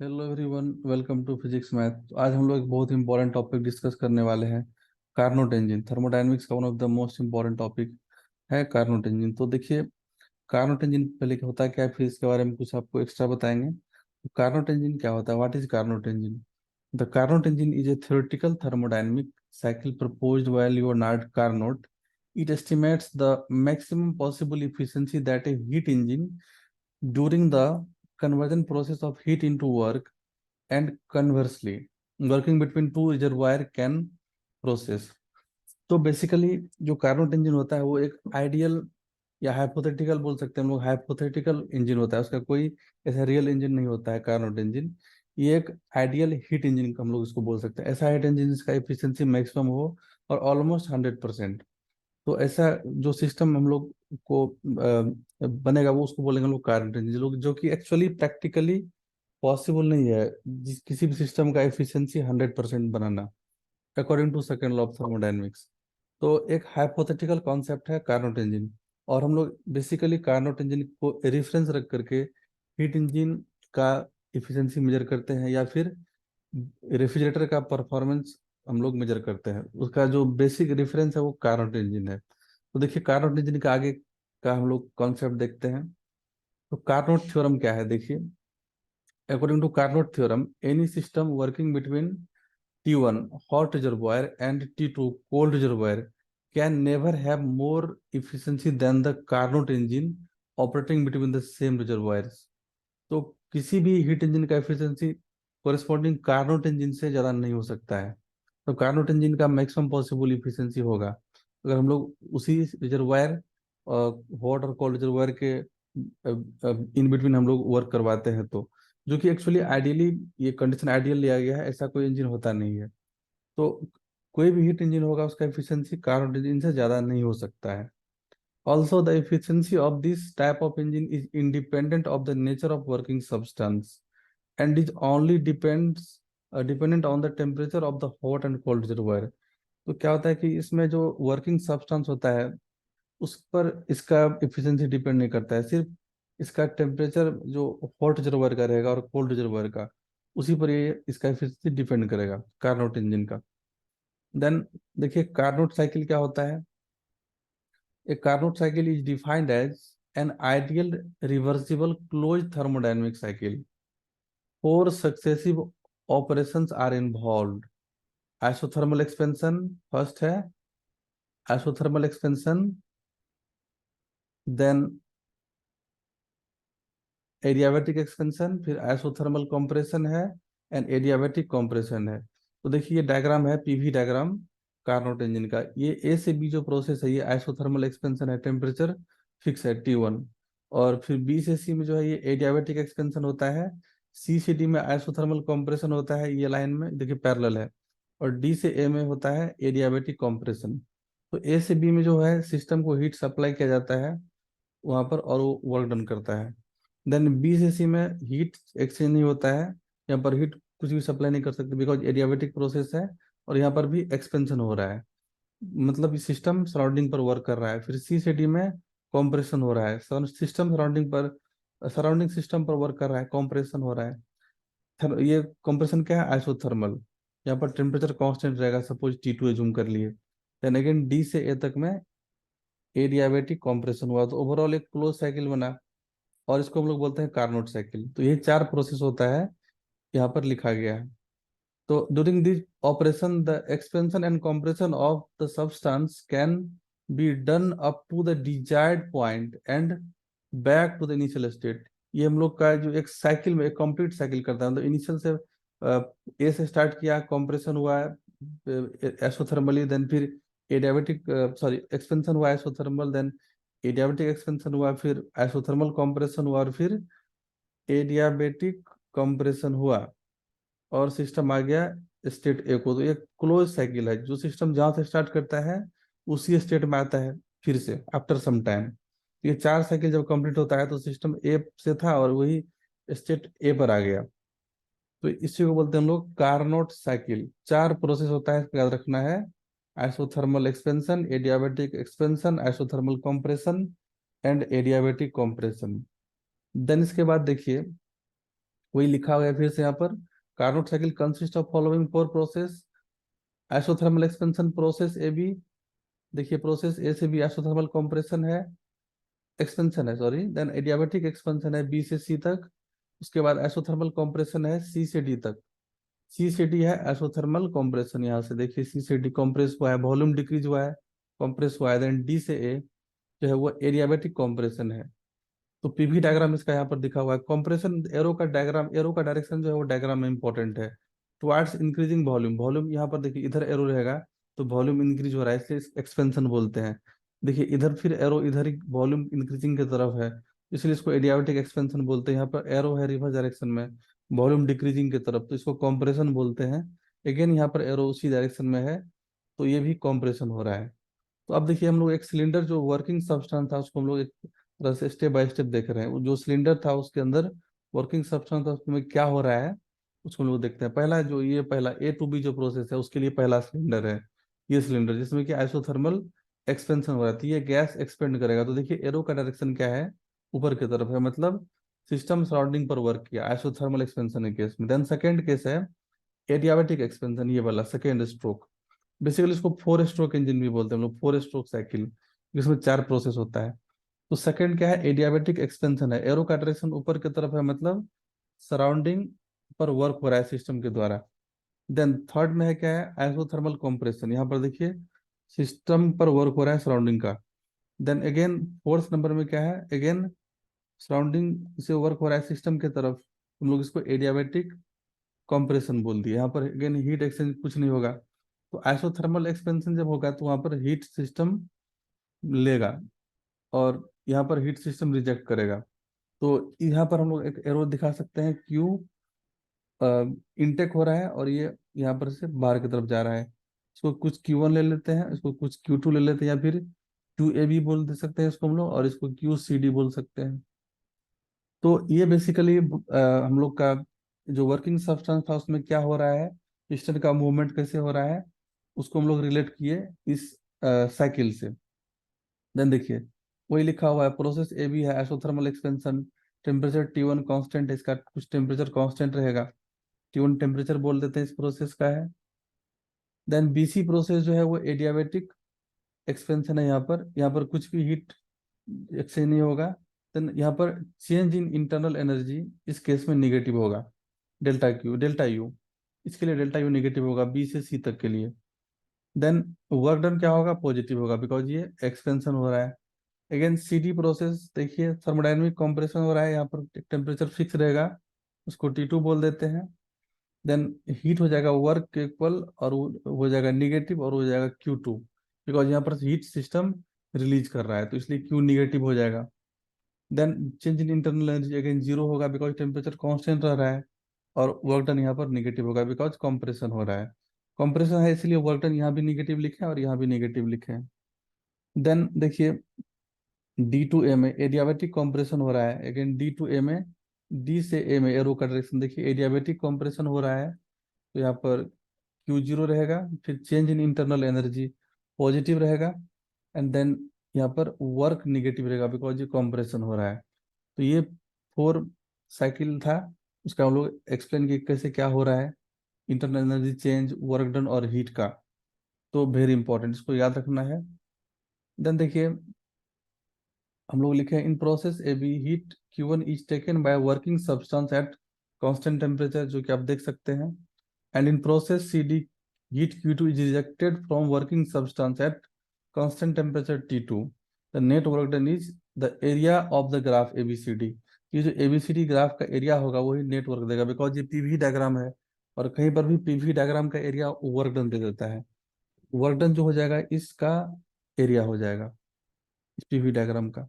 Hello everyone, welcome to physics math. तो आज हम लोग एक बहुत इंपॉर्टेंट टॉपिक डिस्कस करने वाले हैं। कार्नोट इंजन थर्मोडायनेमिक्स का one of the most important topic है कार्नोट इंजन। तो देखिए, कार्नोट इंजन पहले क्या होता है, क्या है, फिर इसके बारे में कुछ आपको एक्स्ट्रा बताएंगे। तो कार्नोट इंजन क्या होता है, what is Carnot engine? The Carnot engine is a theoretical thermodynamic cycle proposed by Leonard Carnot. It estimates the maximum possible efficiency that a heat engine during the conversion process of heat into work and conversely working between two reservoir can process। तो basically जो Carnot engine होता है वो एक ideal या hypothetical बोल सकते हैं हम लोग, हाइपोथेटिकल इंजन होता है। उसका कोई ऐसा रियल इंजन नहीं होता है कार्नोट इंजन। ये एक आइडियल हीट इंजन हम लोग इसको बोल सकते हैं। ऐसा हीट इंजन जिसका एफिशिएंसी मैक्सिमम हो और ऑलमोस्ट 100%। तो ऐसा जो सिस्टम हम लोग को बनेगा वो उसको बोलेंगे हम लोग कार्नोट इंजन, जो कि एक्चुअली प्रैक्टिकली पॉसिबल नहीं है जिस किसी भी सिस्टम का एफिशिएंसी 100% बनाना, according to second law of thermodynamics. तो एक हाइपोथेटिकल कॉन्सेप्ट है कार्नोट इंजन। और हम लोग बेसिकली कार्नोट इंजन को रेफरेंस रख करके हीट इंजन का एफिशिएंसी मेजर करते हैं, या फिर रेफ्रिजरेटर का परफॉर्मेंस हम लोग मेजर करते हैं। उसका जो बेसिक रेफरेंस है वो कार्नोट इंजन है। तो देखिए, कार्नोट इंजन का आगे का हम लोग कॉन्सेप्ट देखते हैं। तो कार्नोट थ्योरम क्या है, देखिए। According to Carnot theorem, any system working between T1 hot reservoir and T2 cold reservoir can never have more efficiency than the Carnot engine operating between the same reservoirs। तो किसी भी heat engine का efficiency corresponding Carnot engine से ज़्यादा नहीं हो सकता है। तो कार्नोट इंजन का मैक्सिमम पॉसिबल इफिशिएंसी होगा अगर हम लोग उसी रिजर्वायर, हॉट और कोल्ड रिजर्वायर के इन बिटवीन हम लोग वर्क करवाते हैं। तो जो कि एक्चुअली आइडियली ये कंडीशन आइडियल लिया गया है, ऐसा कोई इंजन होता नहीं है। तो कोई भी हीट इंजन होगा उसका एफिशिएंसी कार्नोट इंजन से ज़्यादा नहीं हो सकता है। Also, the efficiency of this type of engine is independent of the nature of working substance and is only dependent on the temperature of the hot and cold reservoir। तो क्या होता है कि इसमें जो वर्किंग सब्सटेंस होता है उस पर इसका एफिशिएंसी डिपेंड नहीं करता है। सिर्फ इसका टेम्परेचर जो हॉट रिजर्वायर का रहेगा और कोल्ड रिजर्वायर का, उसी पर ये इसका एफिशिएंसी डिपेंड करेगा कार्नोट इंजन का। देन देखिए, कार्नोट साइकिल क्या होता है। A Carnot cycle is defined as an ideal reversible closed thermodynamic cycle. Four successive operations are involved. Isothermal expansion first है, isothermal expansion, then adiabatic expansion, फिर isothermal compression है, and adiabatic compression है। तो देखिए, ये डायग्राम है, PV diagram Carnot engine का। ये ए से बी जो प्रोसेस है ये आइसोथर्मल एक्सपेंशन है, टेम्परेचर फिक्स है T1। और फिर बी से सी में जो है ये एडियाबैटिक एक्सपेंशन होता है। सी से डी में आइसोथर्मल कंप्रेशन होता है, ये लाइन में देखिए पैरेलल है। और डी से ए में होता है एडियाबैटिक कंप्रेशन। तो ए से बी में जो है सिस्टम को हीट सप्लाई किया जाता है वहां पर, और वो वर्क डन करता है। देन बी से सी में हीट एक्सचेंज नहीं होता है, यहाँ पर हीट कुछ भी सप्लाई नहीं कर सकते बिकॉज एडियाबेटिक प्रोसेस है। और यहाँ पर भी एक्सपेंशन हो रहा है, मतलब सिस्टम सराउंडिंग पर वर्क कर रहा है। फिर सी से डी में कॉम्प्रेशन हो रहा है, सिस्टम सराउंडिंग सिस्टम पर वर्क कर रहा है, कॉम्प्रेशन हो रहा है। ये कॉम्प्रेशन क्या है, आइसोथर्मल। यहाँ पर टेम्परेचर कांस्टेंट रहेगा, सपोज T2 एज्यूम कर लिए। देन अगेन डी से ए तक में एडियाबेटिक कॉम्प्रेशन हुआ, तो ओवरऑल एक क्लोज साइकिल बना। और इसको हम लोग बोलते हैं कार्नोट साइकिल। तो ये चार प्रोसेस होता है, यहाँ पर लिखा गया है। तो during this operation the expansion and compression of the substance can be done up to the desired point and back to the initial state. ये हम लोग का जो एक साइकिल में एक कंप्लीट साइकिल करता है। तो इनिशियल से ए से स्टार्ट किया, कंप्रेशन हुआ एसोथर्मली, देन फिर एडियाबेटिक सॉरी एक्सपेंशन हुआ एसोथर्मल, देन एडियाबेटिक एक्सपेंशन हुआ, फिर आइसोथर्मल कंप्रेशन हुआ, और फिर एडियाबेटिक कंप्रेशन हुआ, और सिस्टम आ गया स्टेट ए को। तो ये क्लोज साइकिल है, जो सिस्टम जहां से स्टार्ट करता है उसी स्टेट में आता है फिर से आफ्टर सम टाइम। ये चार साइकिल जब कंप्लीट होता है तो सिस्टम ए से था और वही स्टेट ए पर आ गया। तो इसी को बोलते हैं हम लोग कार्नोट साइकिल। चार प्रोसेस होता है, इसको याद रखना है। Isothermal expansion, adiabatic expansion, isothermal compression and adiabatic compression. Then इसके बाद देखिए, वही लिखा हुआ है फिर से यहाँ पर, Carnot cycle consist of following four process, isothermal expansion process A B, देखिए प्रोसेस ए से बी आइसोथर्मल कंप्रेशन है, एक्सपेंशन है सॉरी, देन एडियाबैटिक एक्सपेंशन है बी से सी तक, उसके बाद आइसोथर्मल कंप्रेशन है सी से डी तक। सी से डी है आइसोथर्मल कंप्रेशन, यहाँ से देखिए सी से डी कंप्रेस हुआ है, वॉल्यूम डिक्रीज हुआ है, कंप्रेस हुआ है, देन डी से ए जो है वो एडियाबैटिक कंप्रेशन है। तो पीवी डायग्राम इसका यहाँ पर दिखा हुआ है, कंप्रेशन एरो का डायग्राम, एरो का डायरेक्शन जो है वो डायग्राम में इंपॉर्टेंट है, टुवर्ड्स इंक्रीजिंग वॉल्यूम, वॉल्यूम यहाँ पर देखिए इधर एरो रहेगा तो वॉल्यूम इंक्रीज हो रहा है इसलिए एक्सपेंशन बोलते हैं। देखिए इधर फिर एरो इधर ही वॉल्यूम इंक्रीजिंग की तरफ है इसलिए इसको एडियाबैटिक एक्सपेंशन बोलते हैं। यहाँ पर एरो है रिवर्स डायरेक्शन में, वॉल्यूम डिक्रीजिंग की तरफ, तो इसको कॉम्प्रेशन बोलते हैं। अगेन यहाँ पर एरो उसी डायरेक्शन में है तो ये भी कॉम्प्रेशन हो रहा है। तो अब देखिए हम लोग एक सिलेंडर जो वर्किंग सब्सटेंस था उसको हम लोग एक तरह से स्टेप बाय स्टेप देख रहे हैं। वो जो सिलेंडर था उसके अंदर वर्किंग सब्सटेंस था उसमें क्या हो रहा है उसको हम लोग देखते हैं। पहला जो ये पहला ए टू बी जो प्रोसेस है उसके लिए पहला सिलेंडर है ये सिलेंडर, जिसमें कि आइसोथर्मल एक्सपेंशन हो रहा है, तो ये गैस एक्सपेंड करेगा। तो देखिए एरो का डायरेक्शन क्या है, ऊपर की तरफ है, मतलब सिस्टम सराउंडिंग पर वर्क किया आइसोथर्मल एक्सपेंशन के केस में। देन सेकेंड केस है एडियाबैटिक एक्सपेंशन, ये वाला सेकेंड स्ट्रोक। बेसिकली इसको फोर स्ट्रोक इंजन भी बोलते हैं हम लोग, फोर स्ट्रोक साइकिल, जिसमें चार प्रोसेस होता है। तो सेकंड क्या है, एडियाबैटिक एक्सपेंशन है, एरो का डायरेक्शन ऊपर की तरफ है, मतलब सराउंडिंग पर वर्क हो रहा है सिस्टम के द्वारा। देन थर्ड में है क्या है, आइसोथर्मल कंप्रेशन, यहाँ पर देखिए सिस्टम पर वर्क हो रहा है सराउंडिंग का। देन अगेन फोर्थ नंबर में क्या है, अगेन सराउंडिंग से वर्क हो रहा है सिस्टम की तरफ, हम लोग इसको एडियाबैटिक कंप्रेशन बोल दिए। यहाँ पर अगेन हीट एक्सचेंज कुछ नहीं होगा, तो आइसोथर्मल एक्सपेंशन जब होगा तो वहां पर हीट सिस्टम लेगा और यहाँ पर हीट सिस्टम रिजेक्ट करेगा। तो यहाँ पर हम लोग एक एरो दिखा सकते हैं, क्यू इनटेक हो रहा है और ये यहाँ पर से बाहर की तरफ जा रहा है। इसको कुछ Q1 ले लेते हैं, इसको कुछ Q2 ले लेते हैं, या फिर QA भी बोल दे सकते हैं इसको हम लोग, और इसको QCD बोल सकते हैं। तो ये बेसिकली हम लोग का जो वर्किंग सब्सटेंस था उसमें क्या हो रहा है, पिस्टन का मूवमेंट कैसे हो रहा है, उसको हम लोग रिलेट किए इस साइकिल से। देन देखिए वही लिखा हुआ है, प्रोसेस ए भी है isothermal expansion, temperature T1 constant है, इसका कुछ टेम्परेचर कांस्टेंट रहेगा, T1 टेम्परेचर बोल देते हैं इस प्रोसेस का है। देन बीसी प्रोसेस जो है वो एडियाबेटिक एक्सपेंशन है, यहाँ पर कुछ भी हीट एक्सचेंज नहीं होगा। देन यहाँ पर चेंज इन इंटरनल एनर्जी इस केस में निगेटिव होगा, डेल्टा क्यू डेल्टा यू, इसके लिए डेल्टा यू निगेटिव होगा बी से सी तक के लिए। देन वर्क डन क्या होगा, पॉजिटिव होगा, बिकॉज ये एक्सपेंशन हो रहा है। अगेन CD प्रोसेस देखिए, थर्मोडायनेमिक कंप्रेशन हो रहा है, यहाँ पर टेम्परेचर फिक्स रहेगा, उसको T2 बोल देते हैं। देन हीट हो जाएगा वर्क के इक्वल और वो हो जाएगा निगेटिव और हो जाएगा Q2, बिकॉज यहाँ पर हीट सिस्टम रिलीज कर रहा है तो इसलिए Q निगेटिव हो जाएगा। Then change in internal energy again zero होगा बिकॉज टेम्परेचर कांस्टेंट रह रहा है, और वर्क डन यहाँ पर निगेटिव होगा बिकॉज कंप्रेशन हो रहा है। कंप्रेशन है इसलिए वर्क डन यहाँ भी निगेटिव लिखे हैं और यहाँ भी निगेटिव लिखे हैं। देन देखिए D2A में एडियाबैटिक कंप्रेशन हो रहा है, अगेन D2A में D से A में एरो का डायरेक्शन देखिए, एडियाबैटिक कंप्रेशन हो रहा है तो यहाँ पर Q0 रहेगा, फिर change in internal energy positive रहेगा, एंड देन यहाँ पर वर्क निगेटिव रहेगा बिकॉज ये कंप्रेशन हो रहा है। तो ये फोर साइकिल था, उसका हम लोग एक्सप्लेन किए कैसे क्या हो रहा है, internal energy change, work done और हीट का। तो वेरी इंपॉर्टेंट, इसको याद रखना है। देन देखिए हम लोग लिखे in process A B heat Q1 is taken by working substance at constant temperature, जो कि आप देख सकते हैं। And in process CD heat Q2 is rejected from working substance at constant temperature T2। The net work done is the area of the graph ABCD। ये जो ABCD graph का area होगा वही नेटवर्क देगा, बिकॉज ये PV diagram है और कहीं पर भी PV डायग्राम का एरिया वर्क डन दे देता है। वर्क डन जो हो जाएगा इसका एरिया हो जाएगा इस PV डायग्राम का।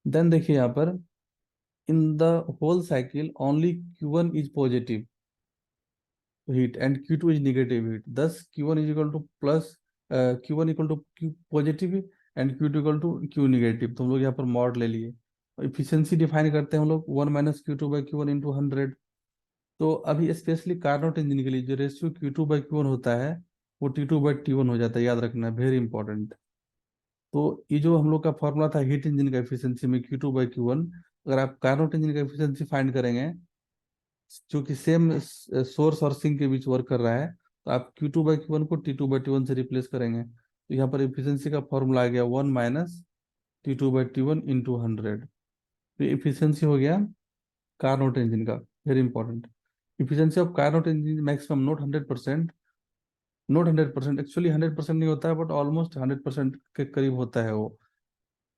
देन देखिए यहाँ पर in the whole cycle only Q1 is positive heat and Q2 is negative heat, thus Q1 is equal to plus Q1 equal to Q positive and Q2 equal to Q negative। तो हम लोग यहाँ पर mod ले लिए, efficiency define करते हैं हम लोग 1 - Q2/Q1 × 100। तो अभी स्पेशली कार्नोट इंजन के लिए जो रेशियो Q2/Q1 होता है वो T2/T1 हो जाता है, याद रखना है, वेरी इंपॉर्टेंट। तो ये जो हम लोग का फॉर्मूला था हीट इंजन का एफिशिएंसी में Q2/Q1, अगर आप कार्नोट इंजन का एफिशिएंसी फाइंड करेंगे क्योंकि सेम सोर्स और सिंक के बीच वर्क कर रहा है, तो आप Q2/Q1 को T2/T1 से रिप्लेस करेंगे, तो यहाँ पर इफिशियंसी का फॉर्मूला आ गया 1 माइनस T2/T1 इंटू 100। तो इफिशियंसी हो गया कार्नोट इंजन का, very important. Efficiency of Carnot engine maximum, note 100%, note 100%, actually 100% नहीं होता है, बट ऑलमोस्ट 100% के करीब होता है वो,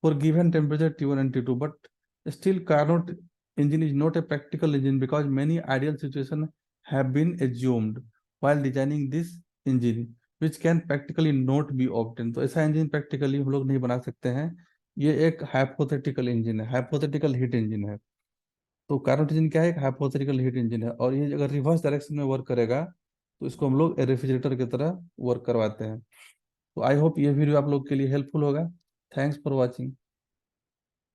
for given temperature T1 and T2. But still, Carnot engine is not a practical engine because many ideal situations have been assumed while designing this engine, which can practically not be obtained. तो ऐसा engine practically हम लोग नहीं बना सकते हैं। ये एक हाइपोथेटिकल इंजन है, हाइपोथेटिकल हीट इंजन है। तो कार्नोट इंजन क्या है? एक हाइपोथेटिकल हीट इंजन है, और ये अगर रिवर्स डायरेक्शन में वर्क करेगा तो इसको हम लोग रेफ्रिजरेटर की तरह वर्क करवाते हैं। तो आई होप ये वीडियो आप लोग के लिए हेल्पफुल होगा। Thanks for watching.